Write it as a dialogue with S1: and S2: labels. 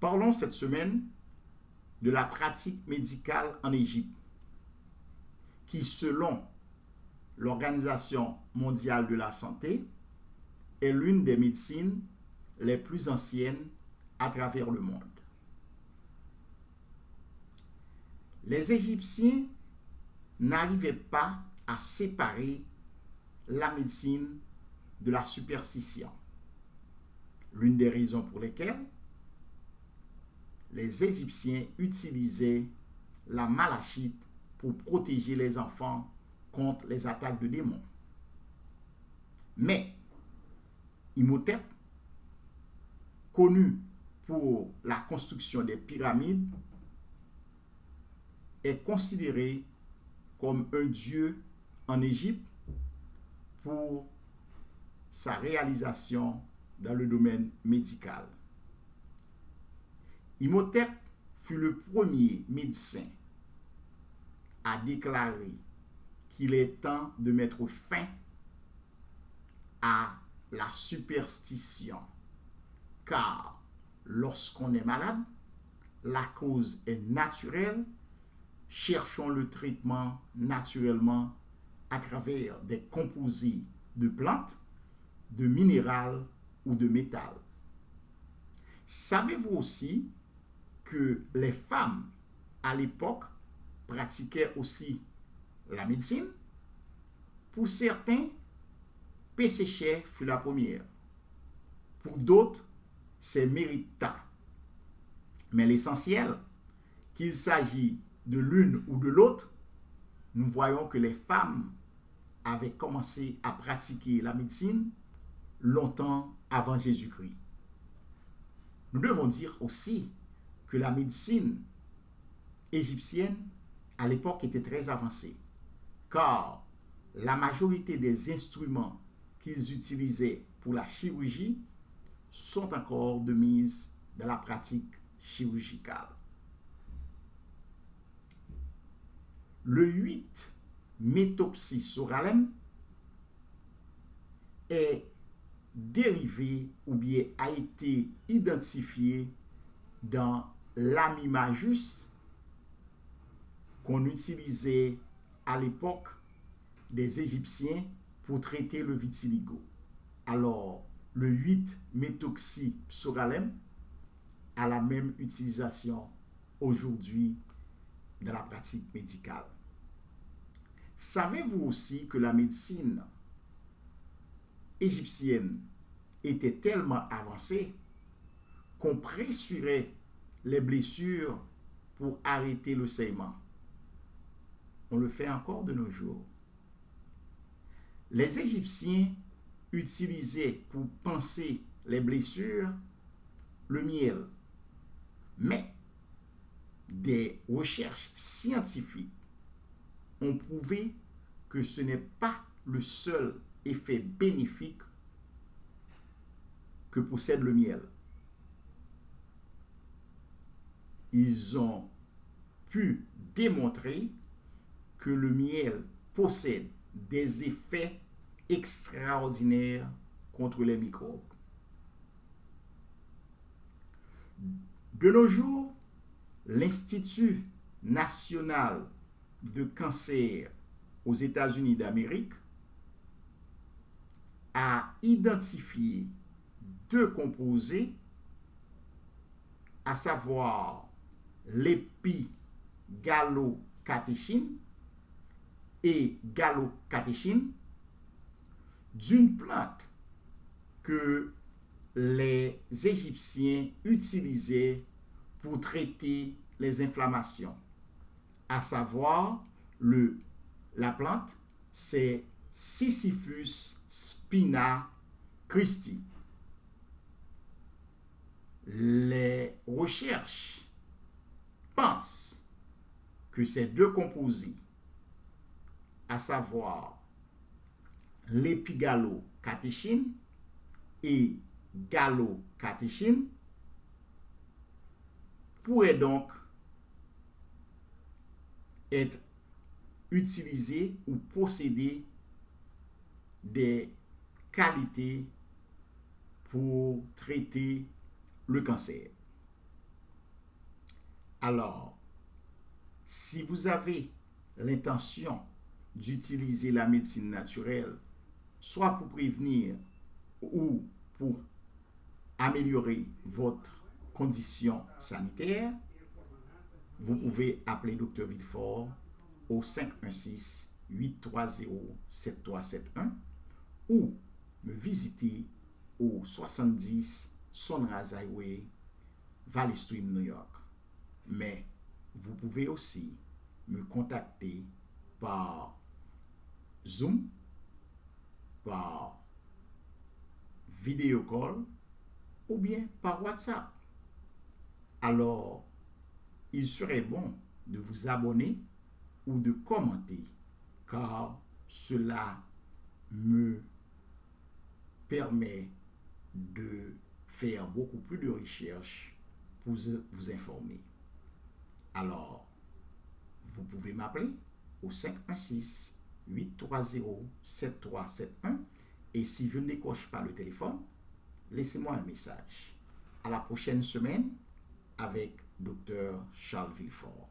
S1: Parlons cette semaine de la pratique médicale en Égypte, qui, selon l'Organisation mondiale de la santé, est l'une des médecines les plus anciennes à travers le monde. Les Égyptiens n'arrivaient pas à séparer la médecine de la superstition. L'une des raisons pour lesquelles les Égyptiens utilisaient la malachite pour protéger les enfants contre les attaques de démons. Mais Imhotep, connu pour la construction des pyramides, est considéré comme un dieu en Égypte pour sa réalisation dans le domaine médical. Imhotep fut le premier médecin à déclarer qu'il est temps de mettre fin à la superstition, car lorsqu'on est malade, la cause est naturelle. Cherchons le traitement naturellement à travers des composés de plantes, de minéraux ou de métal. Savez-vous aussi que les femmes à l'époque pratiquaient aussi la médecine? Pour certains, Péséchère fut la première. Pour d'autres, c'est Mérita. Mais l'essentiel, qu'il s'agit de l'une ou de l'autre, nous voyons que les femmes avaient commencé à pratiquer la médecine longtemps avant Jésus-Christ. Nous devons dire aussi que la médecine égyptienne à l'époque était très avancée, car la majorité des instruments qu'ils utilisaient pour la chirurgie sont encore de mise dans la pratique chirurgicale. Le 8-méthoxysoralem est dérivé ou bien a été identifié dans l'amimajus qu'on utilisait à l'époque des Égyptiens pour traiter le vitiligo. Alors, le 8-méthoxysoralem a la même utilisation aujourd'hui dans la pratique médicale. Savez-vous aussi que la médecine égyptienne était tellement avancée qu'on pressurait les blessures pour arrêter le saignement? On le fait encore de nos jours. Les Égyptiens utilisaient pour panser les blessures le miel. Mais des recherches scientifiques ont prouvé que ce n'est pas le seul effet bénéfique que possède le miel. Ils ont pu démontrer que le miel possède des effets extraordinaires contre les microbes. De nos jours, l'Institut national de cancer aux États-Unis d'Amérique a identifié 2 composés, à savoir l'épigalocatéchine et galocatéchine, d'une plante que les Égyptiens utilisaient pour traiter les inflammations. À savoir, la plante, c'est Sisyphus spina Christi. Les recherches pensent que ces 2 composés, à savoir l'épigalocatéchine et galocatéchine, pourraient donc être utilisés ou posséder des qualités pour traiter le cancer. Alors, si vous avez l'intention d'utiliser la médecine naturelle, soit pour prévenir ou pour améliorer votre condition sanitaire, vous pouvez appeler Dr Villefort au 516-830-7371 ou me visiter au 70 Sunrise Highway, Valley Stream, New York. Mais vous pouvez aussi me contacter par Zoom, par vidéo call ou bien par WhatsApp. Alors, il serait bon de vous abonner ou de commenter car cela me permet de faire beaucoup plus de recherches pour vous informer. Alors, vous pouvez m'appeler au 516-830-7371 et si je ne décroche pas le téléphone, laissez-moi un message. À la prochaine semaine avec Dr Charles Villefort.